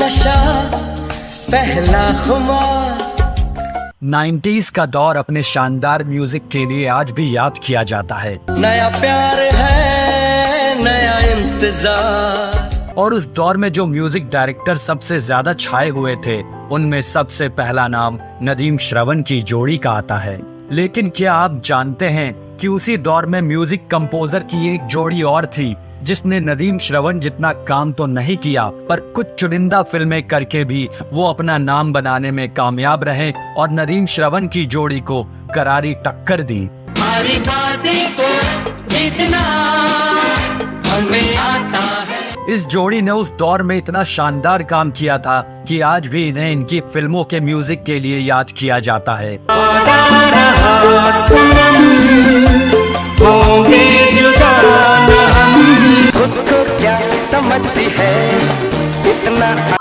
नशा, पहला खुमार। 90s का दौर अपने शानदार म्यूजिक के लिए आज भी याद किया जाता है। नया प्यार है, नया इंतजार। और उस दौर में जो म्यूजिक डायरेक्टर सबसे ज्यादा छाए हुए थे, उनमें सबसे पहला नाम नदीम श्रवण की जोड़ी का आता है। लेकिन क्या आप जानते हैं कि उसी दौर में म्यूजिक कंपोजर की एक जोड़ी और थी, जिसने नदीम श्रवण जितना काम तो नहीं किया, पर कुछ चुनिंदा फिल्में करके भी वो अपना नाम बनाने में कामयाब रहे और नदीम श्रवण की जोड़ी को करारी टक्कर दी। हमारी बातें को जितना हमें आता है। इस जोड़ी ने उस दौर में इतना शानदार काम किया था कि आज भी इन्हें इनकी फिल्मों के म्यूजिक के लिए याद किया जाता है। खुद को क्या समझती है इतना